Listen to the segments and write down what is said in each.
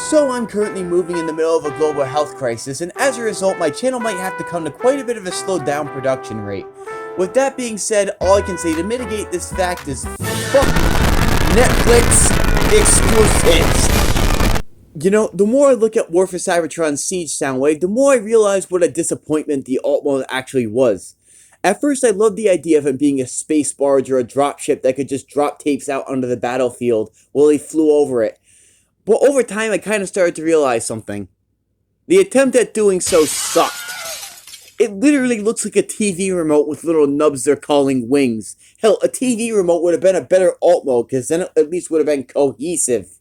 So I'm currently moving in the middle of a global health crisis, and as a result, my channel might have to come to quite a bit of a slowed down production rate. With that being said, all I can say to mitigate this fact is fuck Netflix exclusives. You know, the more I look at War for Cybertron's Siege Soundwave, the more I realize what a disappointment the alt mode actually was. At first, I loved the idea of it being a space barge or a dropship that could just drop tapes out onto the battlefield while they flew over it. But over time, I kind of started to realize something. The attempt at doing so sucked. It literally looks like a TV remote with little nubs they're calling wings. Hell, a TV remote would have been a better alt mode, because then it at least would have been cohesive.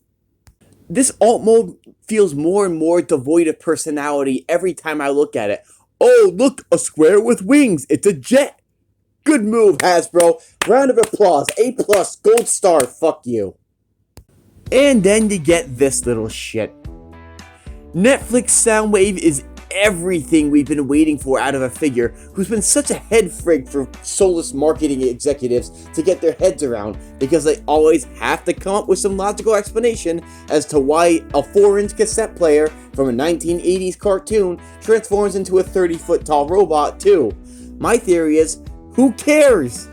This alt mode feels more and more devoid of personality every time I look at it. Oh, look, a square with wings. It's a jet. Good move, Hasbro. Round of applause. A+, gold star, fuck you. And then you get this little shit. Netflix Soundwave is everything we've been waiting for out of a figure who's been such a head frig for soulless marketing executives to get their heads around, because they always have to come up with some logical explanation as to why a 4-inch cassette player from a 1980s cartoon transforms into a 30-foot tall robot too. My theory is, who cares?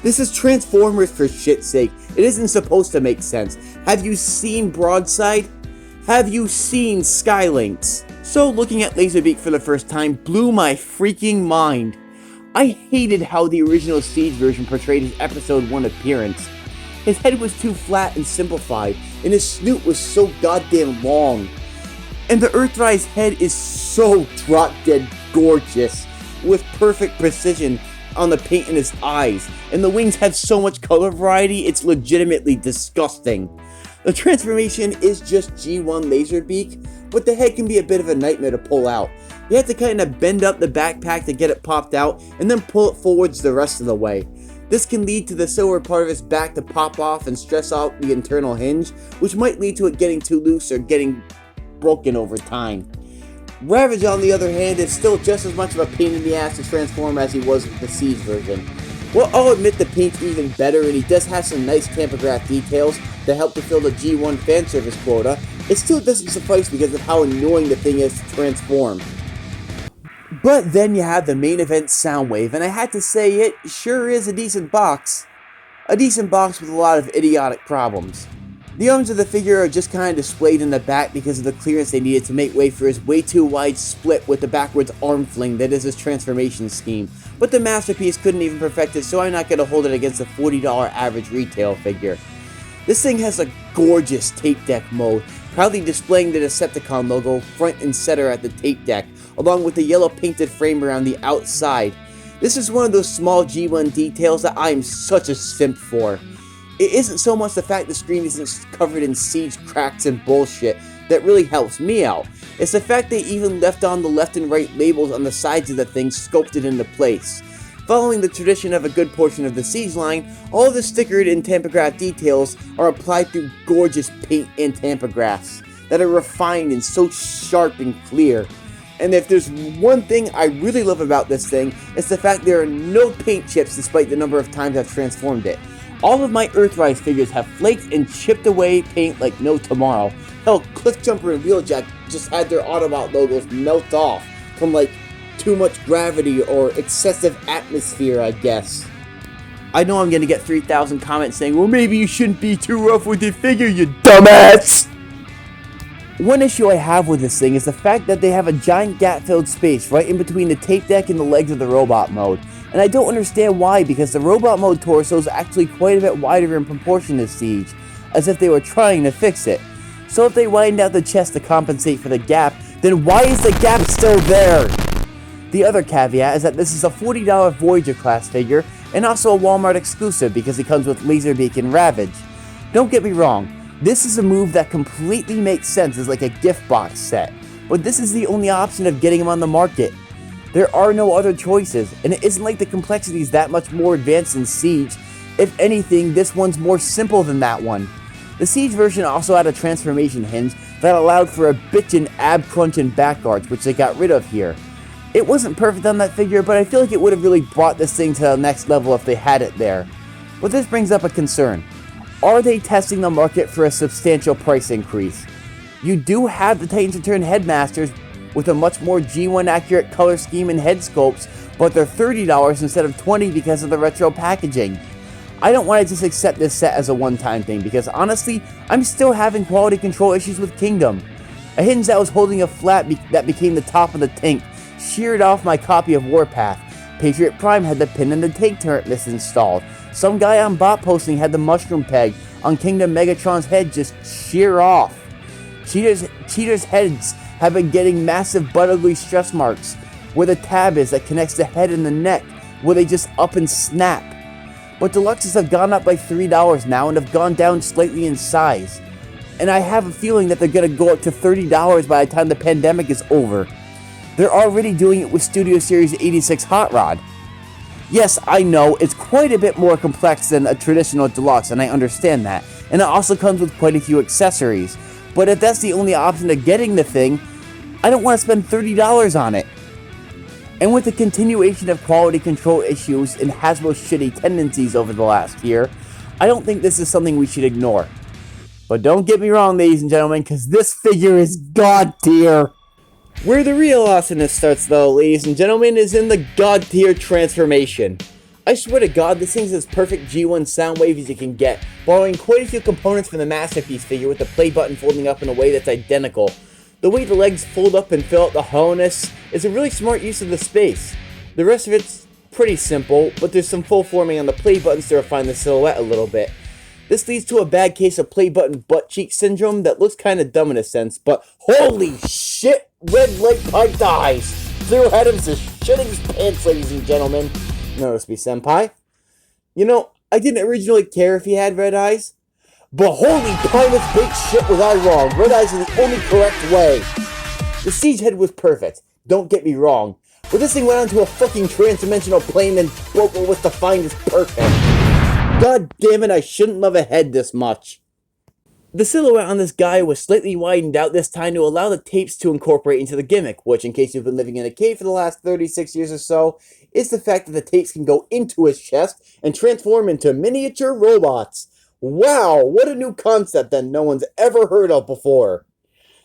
This is Transformers for shit's sake. It isn't supposed to make sense. Have you seen Broadside? Have you seen Skylinks? So looking at Laserbeak for the first time blew my freaking mind. I hated how the original Siege version portrayed his episode 1 appearance. His head was too flat and simplified, and his snoot was so goddamn long. And the Earthrise head is so drop-dead gorgeous, with perfect precision on the paint in his eyes, and the wings have so much color variety it's legitimately disgusting. The transformation is just G1 Laserbeak, but the head can be a bit of a nightmare to pull out. You have to kind of bend up the backpack to get it popped out, and then pull it forwards the rest of the way. This can lead to the silver part of his back to pop off and stress out the internal hinge, which might lead to it getting too loose or getting broken over time. Ravage, on the other hand, is still just as much of a pain in the ass to transform as he was with the Siege version. Well, I'll admit the paint's even better, and he does have some nice tampograph details that help to fill the G1 fanservice quota. It still doesn't suffice because of how annoying the thing is to transform. But then you have the main event Soundwave, and I had to say it sure is a decent box. A decent box with a lot of idiotic problems. The arms of the figure are just kind of displayed in the back because of the clearance they needed to make way for his way too wide split with the backwards arm fling that is his transformation scheme. But the masterpiece couldn't even perfect it, so I'm not going to hold it against a $40 average retail figure. This thing has a gorgeous tape deck mode, proudly displaying the Decepticon logo front and center at the tape deck, along with the yellow painted frame around the outside. This is one of those small G1 details that I am such a simp for. It isn't so much the fact the screen isn't covered in Siege cracks and bullshit that really helps me out. It's the fact they even left on the left and right labels on the sides of the thing sculpted into place. Following the tradition of a good portion of the Siege line, all of the stickered and tampograph details are applied through gorgeous paint and tampographs that are refined and so sharp and clear. And if there's one thing I really love about this thing, it's the fact there are no paint chips despite the number of times I've transformed it. All of my Earthrise figures have flaked and chipped away paint like no tomorrow. Hell, Cliffjumper and Wheeljack just had their Autobot logos melt off from like too much gravity or excessive atmosphere, I guess. I know I'm gonna get 3,000 comments saying, well, maybe you shouldn't be too rough with your figure, you dumbass! One issue I have with this thing is the fact that they have a giant gap-filled space right in between the tape deck and the legs of the robot mode. And I don't understand why, because the robot mode torso is actually quite a bit wider in proportion to Siege, as if they were trying to fix it. So if they widened out the chest to compensate for the gap, then why is the gap still there? The other caveat is that this is a $40 Voyager class figure, and also a Walmart exclusive because it comes with Laserbeak and Ravage. Don't get me wrong, this is a move that completely makes sense as like a gift box set, but this is the only option of getting them on the market. There are no other choices, and it isn't like the complexity is that much more advanced in Siege. If anything, this one's more simple than that one. The Siege version also had a transformation hinge that allowed for a bitchin' ab crunch and back arch, which they got rid of here. It wasn't perfect on that figure, but I feel like it would have really brought this thing to the next level if they had it there. But this brings up a concern. Are they testing the market for a substantial price increase? You do have the Titans Return Headmasters with a much more G1 accurate color scheme and head sculpts, but they're $30 instead of $20 because of the retro packaging. I don't want to just accept this set as a one-time thing because honestly, I'm still having quality control issues with Kingdom. A hinge that was holding a flat that became the top of the tank sheared off my copy of Warpath. Patriot Prime had the pin and the tank turret misinstalled. Some guy on bot posting had the mushroom peg on Kingdom Megatron's head just shear off. Cheater's heads have been getting massive but ugly stress marks where the tab is that connects the head and the neck, where they just up and snap. But deluxes have gone up by $3 now and have gone down slightly in size. And I have a feeling that they're going to go up to $30 by the time the pandemic is over. They're already doing it with Studio Series 86 Hot Rod. Yes, I know, it's quite a bit more complex than a traditional deluxe, and I understand that. And it also comes with quite a few accessories. But if that's the only option to getting the thing, I don't want to spend $30 on it. And with the continuation of quality control issues and Hasbro's shitty tendencies over the last year, I don't think this is something we should ignore. But don't get me wrong, ladies and gentlemen, because this figure is god tier. Where the real awesomeness starts, though, ladies and gentlemen, is in the god tier transformation. I swear to God, this thing's as perfect G1 Soundwave as you can get, borrowing quite a few components from the Masterpiece figure with the play button folding up in a way that's identical. The way the legs fold up and fill out the hollowness is a really smart use of the space. The rest of it's pretty simple, but there's some full forming on the play buttons to refine the silhouette a little bit. This leads to a bad case of play button butt cheek syndrome that looks kinda dumb in a sense, but holy shit, red light piped eyes! Zero Adams is shitting his pants, ladies and gentlemen. Notice me, senpai. You know, I didn't originally care if he had red eyes, but holy Primus big shit was I wrong. Red eyes are the only correct way. The siege head was perfect, don't get me wrong, but this thing went onto a fucking trans-dimensional plane and broke what was defined as perfect. God damn it, I shouldn't love a head this much. The silhouette on this guy was slightly widened out this time to allow the tapes to incorporate into the gimmick, which, in case you've been living in a cave for the last 36 years or so, is the fact that the tapes can go into his chest and transform into miniature robots. Wow, what a new concept that no one's ever heard of before.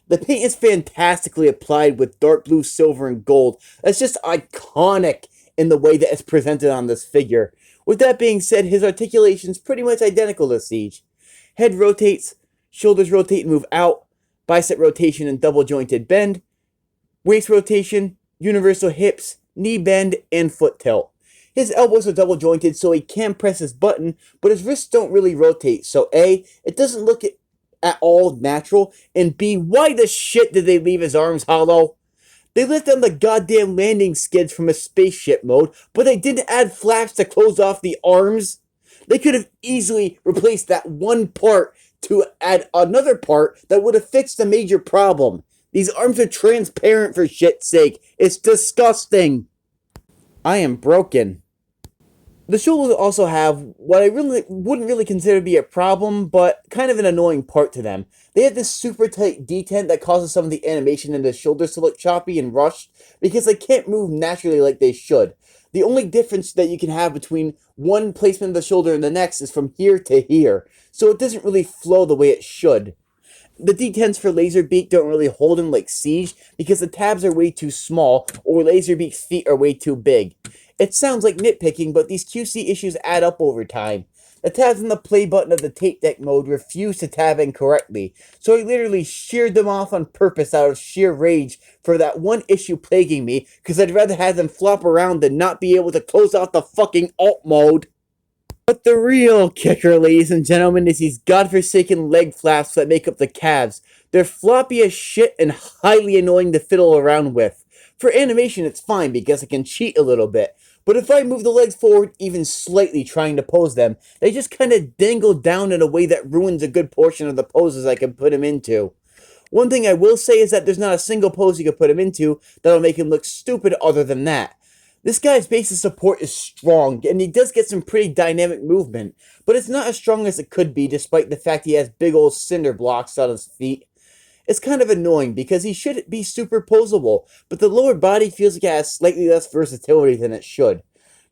The paint is fantastically applied with dark blue, silver, and gold. That's just iconic in the way that it's presented on this figure. With that being said, his articulation's pretty much identical to Siege. Head rotates, shoulders rotate and move out, bicep rotation and double jointed bend, waist rotation, universal hips, knee bend, and foot tilt. His elbows are double jointed so he can press his button, but his wrists don't really rotate, so A, it doesn't look at all natural, and B, why the shit did they leave his arms hollow? They left on the goddamn landing skids from a spaceship mode, but they didn't add flaps to close off the arms. They could have easily replaced that one part to add another part that would have fixed the major problem. These arms are transparent for shit's sake. It's disgusting. I am broken. The shoulders also have what I really wouldn't really consider to be a problem, but kind of an annoying part to them. They have this super tight detent that causes some of the animation in the shoulders to look choppy and rushed because they can't move naturally like they should. The only difference that you can have between one placement of the shoulder and the next is from here to here, so it doesn't really flow the way it should. The detents for Laserbeak don't really hold him like Siege because the tabs are way too small or Laserbeak's feet are way too big. It sounds like nitpicking, but these QC issues add up over time. The tabs on the play button of the tape deck mode refuse to tab in correctly, so I literally sheared them off on purpose out of sheer rage for that one issue plaguing me, because I'd rather have them flop around than not be able to close out the fucking alt mode. But the real kicker, ladies and gentlemen, is these godforsaken leg flaps that make up the calves. They're floppy as shit and highly annoying to fiddle around with. For animation, it's fine because I can cheat a little bit. But if I move the legs forward even slightly trying to pose them, they just kind of dangle down in a way that ruins a good portion of the poses I can put him into. One thing I will say is that there's not a single pose you can put him into that'll make him look stupid other than that. This guy's base of support is strong, and he does get some pretty dynamic movement, but it's not as strong as it could be despite the fact he has big old cinder blocks on his feet. It's kind of annoying because he should be super posable, but the lower body feels like it has slightly less versatility than it should.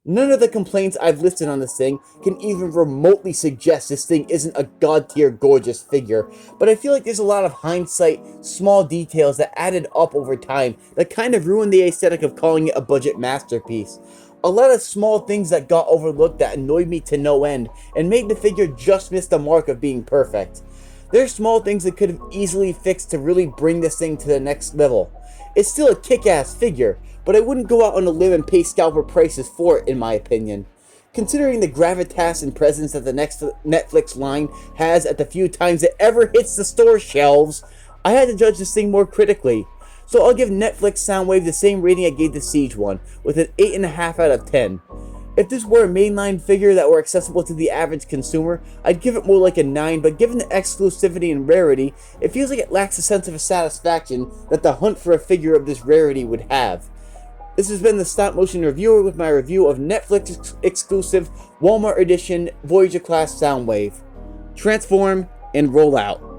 None of the complaints I've listed on this thing can even remotely suggest this thing isn't a god-tier gorgeous figure, but I feel like there's a lot of hindsight, small details that added up over time that kind of ruined the aesthetic of calling it a budget masterpiece. A lot of small things that got overlooked that annoyed me to no end and made the figure just miss the mark of being perfect. There's small things that could have easily fixed to really bring this thing to the next level. It's still a kick-ass figure, but I wouldn't go out on a limb and pay scalper prices for it, in my opinion. Considering the gravitas and presence that the next Netflix line has at the few times it ever hits the store shelves, I had to judge this thing more critically. So I'll give Netflix Soundwave the same rating I gave the Siege one, with an 8.5 out of 10. If this were a mainline figure that were accessible to the average consumer, I'd give it more like a 9, but given the exclusivity and rarity, it feels like it lacks a sense of satisfaction that the hunt for a figure of this rarity would have. This has been the Stop Motion Reviewer with my review of Netflix exclusive Walmart edition Voyager class Soundwave. Transform and roll out.